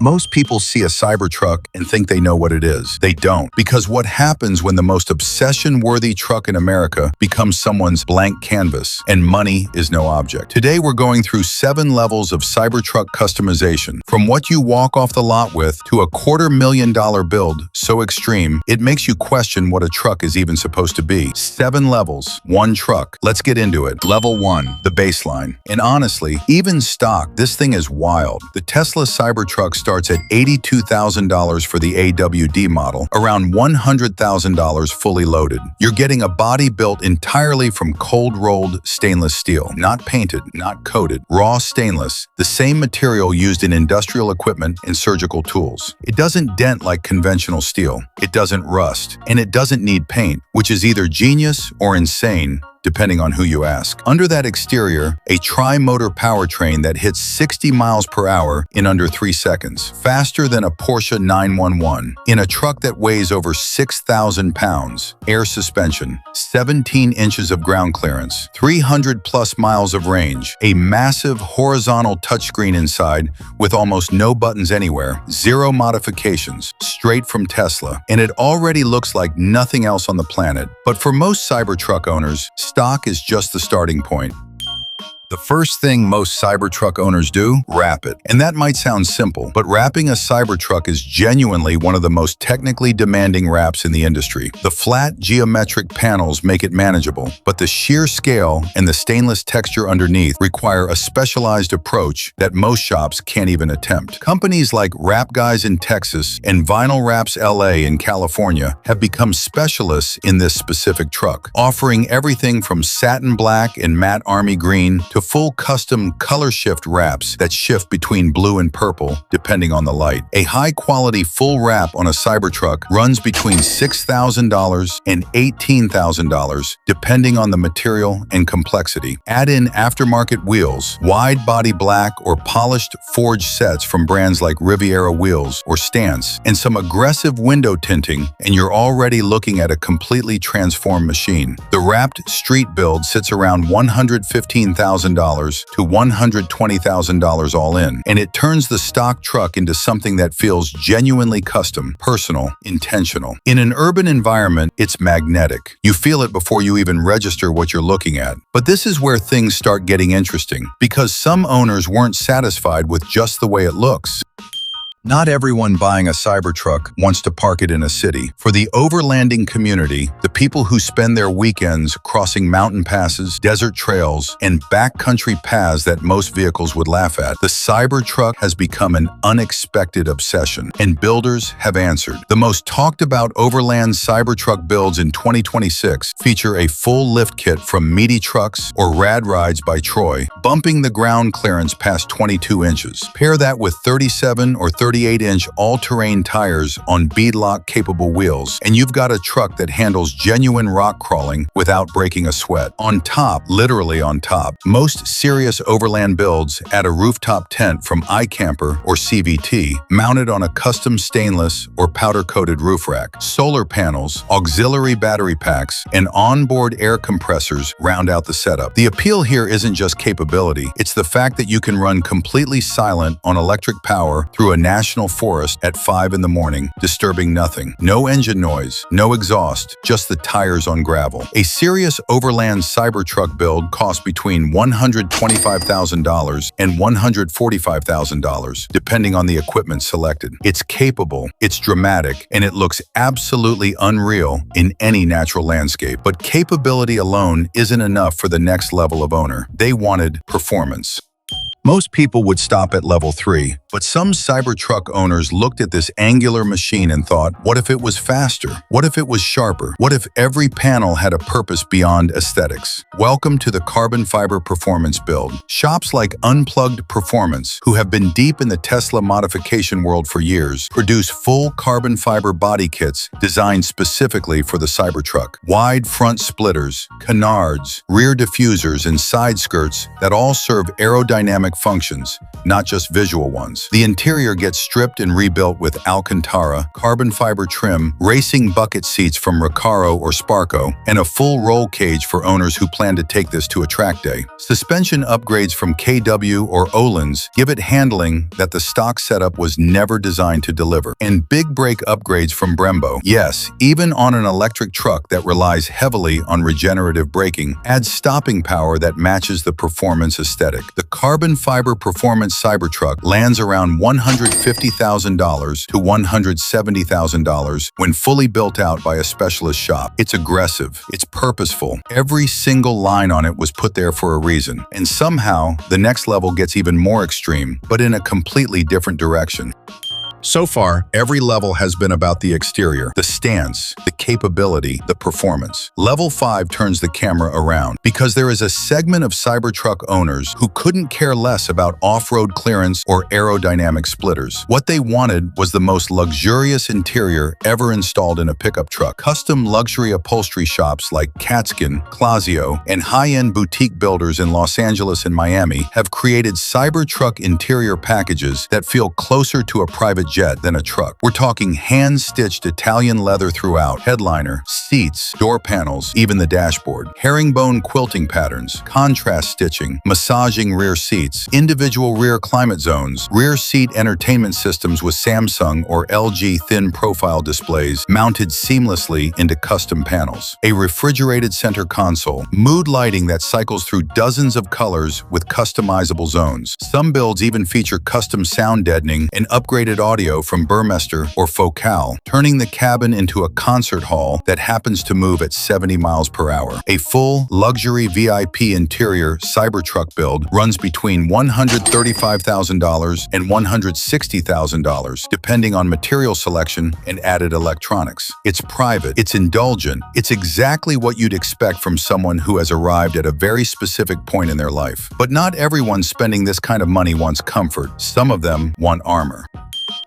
Most people see a Cybertruck and think they know what it is. They don't, because what happens when the most obsession-worthy truck in America becomes someone's blank canvas, and money is no object. Today we're going through 7 levels of Cybertruck customization, from what you walk off the lot with to a $250,000 build so extreme it makes you question what a truck is even supposed to be. 7 levels, 1 truck. Let's get into it. Level 1, the baseline. And honestly, even stock, this thing is wild. The Tesla Cybertruck starts at $82,000 for the AWD model, around $100,000 fully loaded. You're getting a body built entirely from cold-rolled stainless steel, not painted, not coated, raw stainless, the same material used in industrial equipment and surgical tools. It doesn't dent like conventional steel, it doesn't rust, and it doesn't need paint, which is either genius or insane, depending on who you ask. Under that exterior, a tri-motor powertrain that hits 60 miles per hour in under 3 seconds, faster than a Porsche 911, in a truck that weighs over 6,000 pounds, air suspension, 17 inches of ground clearance, 300+ miles of range, a massive horizontal touchscreen inside with almost no buttons anywhere, 0 modifications, straight from Tesla, and it already looks like nothing else on the planet. But for most Cybertruck owners, stock is just the starting point. The first thing most Cybertruck owners do, wrap it. And that might sound simple, but wrapping a Cybertruck is genuinely one of the most technically demanding wraps in the industry. The flat, geometric panels make it manageable, but the sheer scale and the stainless texture underneath require a specialized approach that most shops can't even attempt. Companies like Wrap Guys in Texas and Vinyl Wraps LA in California have become specialists in this specific truck, offering everything from satin black and matte army green to full custom color shift wraps that shift between blue and purple, depending on the light. A high-quality full wrap on a Cybertruck runs between $6,000 and $18,000, depending on the material and complexity. Add in aftermarket wheels, wide-body black or polished forged sets from brands like Riviera Wheels or Stance, and some aggressive window tinting, and you're already looking at a completely transformed machine. The wrapped street build sits around $115,000 to $120,000 all in, and it turns the stock truck into something that feels genuinely custom, personal, intentional. In an urban environment, it's magnetic. You feel it before you even register what you're looking at. But this is where things start getting interesting, because some owners weren't satisfied with just the way it looks. Not everyone buying a Cybertruck wants to park it in a city. For the overlanding community, the people who spend their weekends crossing mountain passes, desert trails, and backcountry paths that most vehicles would laugh at, the Cybertruck has become an unexpected obsession, and builders have answered. The most talked about Overland Cybertruck builds in 2026 feature a full lift kit from Meaty Trucks or Rad Rides by Troy, bumping the ground clearance past 22 inches. Pair that with 37 or 38-inch all-terrain tires on beadlock-capable wheels, and you've got a truck that handles genuine rock crawling without breaking a sweat. On top, literally on top, most serious overland builds add a rooftop tent from iCamper or CVT, mounted on a custom stainless or powder-coated roof rack. Solar panels, auxiliary battery packs, and onboard air compressors round out the setup. The appeal here isn't just capability, it's the fact that you can run completely silent on electric power through a national forest at 5 in the morning, disturbing nothing. No engine noise, no exhaust, just the tires on gravel. A serious overland Cybertruck build costs between $125,000 and $145,000, depending on the equipment selected. It's capable, it's dramatic, and it looks absolutely unreal in any natural landscape. But capability alone isn't enough for the next level of owner. They wanted performance. Most people would stop at level 3, but some Cybertruck owners looked at this angular machine and thought, what if it was faster? What if it was sharper? What if every panel had a purpose beyond aesthetics? Welcome to the carbon fiber performance build. Shops like Unplugged Performance, who have been deep in the Tesla modification world for years, produce full carbon fiber body kits designed specifically for the Cybertruck. Wide front splitters, canards, rear diffusers, and side skirts that all serve aerodynamic functions, not just visual ones. The interior gets stripped and rebuilt with Alcantara, carbon fiber trim, racing bucket seats from Recaro or Sparco, and a full roll cage for owners who plan to take this to a track day. Suspension upgrades from KW or Overland give it handling that the stock setup was never designed to deliver. And big brake upgrades from Brembo. Yes, even on an electric truck that relies heavily on regenerative braking, adds stopping power that matches the performance aesthetic. The carbon fiber performance Cybertruck lands around $150,000 to $170,000 when fully built out by a specialist shop. It's aggressive, it's purposeful. Every single line on it was put there for a reason. And somehow, the next level gets even more extreme, but in a completely different direction. So far, every level has been about the exterior, the stance, the capability, the performance. Level 5 turns the camera around because there is a segment of Cybertruck owners who couldn't care less about off-road clearance or aerodynamic splitters. What they wanted was the most luxurious interior ever installed in a pickup truck. Custom luxury upholstery shops like Catskin, Clausio, and high-end boutique builders in Los Angeles and Miami have created Cybertruck interior packages that feel closer to a private jet than a truck. We're talking hand-stitched Italian leather throughout, headliner, seats, door panels, even the dashboard, herringbone quilting patterns, contrast stitching, massaging rear seats, individual rear climate zones, rear seat entertainment systems with Samsung or LG thin profile displays mounted seamlessly into custom panels, a refrigerated center console, mood lighting that cycles through dozens of colors with customizable zones. Some builds even feature custom sound deadening and upgraded audio from Burmester or Focal, turning the cabin into a concert hall that happens to move at 70 miles per hour. A full, luxury VIP interior Cybertruck build runs between $135,000 and $160,000, depending on material selection and added electronics. It's private, it's indulgent, it's exactly what you'd expect from someone who has arrived at a very specific point in their life. But not everyone spending this kind of money wants comfort. Some of them want armor.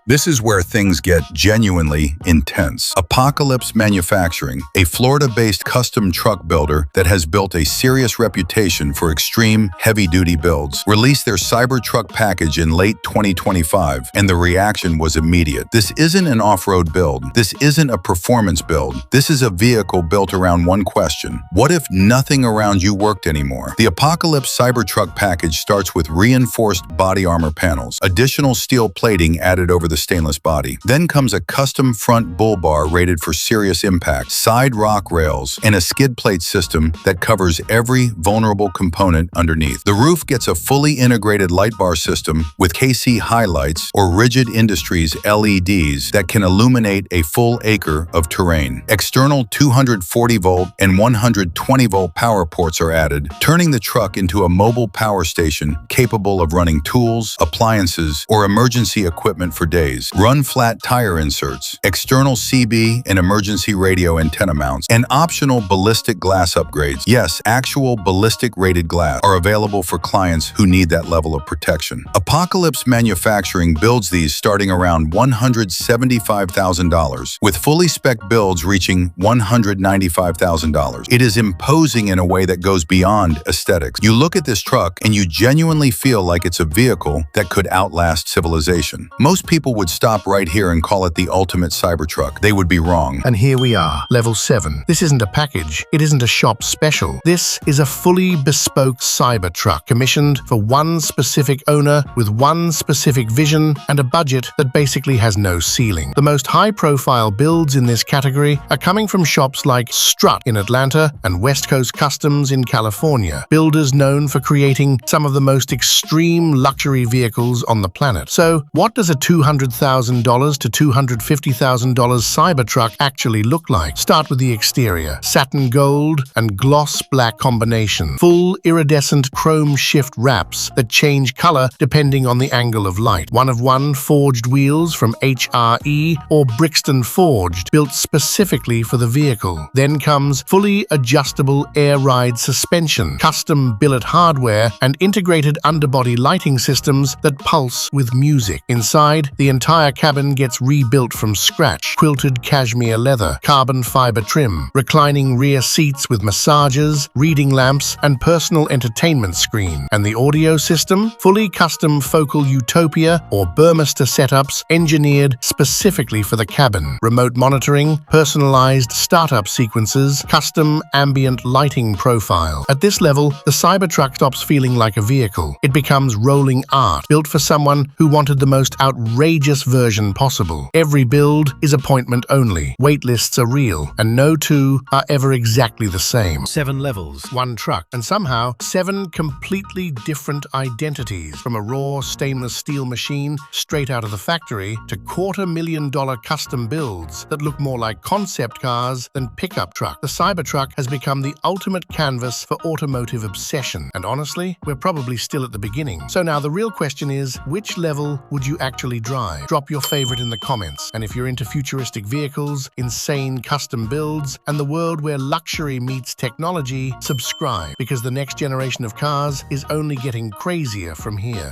This is where things get genuinely intense. Apocalypse Manufacturing, a Florida-based custom truck builder that has built a serious reputation for extreme, heavy-duty builds, released their Cybertruck package in late 2025, and the reaction was immediate. This isn't an off-road build. This isn't a performance build. This is a vehicle built around one question. What if nothing around you worked anymore? The Apocalypse Cybertruck package starts with reinforced body armor panels, additional steel plating added over the stainless body. Then comes a custom front bull bar rated for serious impact, side rock rails, and a skid plate system that covers every vulnerable component underneath. The roof gets a fully integrated light bar system with KC highlights or Rigid Industries LEDs that can illuminate a full acre of terrain. External 240-volt and 120-volt power ports are added, turning the truck into a mobile power station capable of running tools, appliances, or emergency equipment for days. Run flat tire inserts, external CB and emergency radio antenna mounts, and optional ballistic glass upgrades. Yes, actual ballistic rated glass are available for clients who need that level of protection. Apocalypse Manufacturing builds these starting around $175,000, with fully spec builds reaching $195,000. It is imposing in a way that goes beyond aesthetics. You look at this truck and you genuinely feel like it's a vehicle that could outlast civilization. Most people would stop right here and call it the ultimate Cybertruck. They would be wrong. And here we are, level 7. This isn't a package. It isn't a shop special. This is a fully bespoke Cybertruck commissioned for one specific owner with one specific vision and a budget that basically has no ceiling. The most high-profile builds in this category are coming from shops like Strut in Atlanta and West Coast Customs in California, builders known for creating some of the most extreme luxury vehicles on the planet. So, what does a $200,000 to $250,000 Cybertruck actually look like? Start with the exterior. Satin gold and gloss black combination. Full iridescent chrome shift wraps that change color depending on the angle of light. One-of-one forged wheels from HRE or Brixton Forged, built specifically for the vehicle. Then comes fully adjustable air ride suspension, custom billet hardware, and integrated underbody lighting systems that pulse with music. Inside, the entire cabin gets rebuilt from scratch. Quilted cashmere leather, carbon fiber trim, reclining rear seats with massagers, reading lamps, and personal entertainment screen. And the audio system? Fully custom focal utopia or Burmester setups engineered specifically for the cabin. Remote monitoring, personalized startup sequences, custom ambient lighting profile. At this level, the Cybertruck stops feeling like a vehicle. It becomes rolling art, built for someone who wanted the most outrageous version possible. Every build is appointment only. Wait lists are real, and no two are ever exactly the same. 7 levels. One truck, and somehow 7 completely different identities, from a raw stainless steel machine straight out of the factory to $250,000 custom builds that look more like concept cars than pickup truck. The Cybertruck has become the ultimate canvas for automotive obsession, and honestly, we're probably still at the beginning. So now the real question is, which level would you actually drive? Drop your favorite in the comments, and if you're into futuristic vehicles, insane custom builds, and the world where luxury meets technology, subscribe, because the next generation of cars is only getting crazier from here.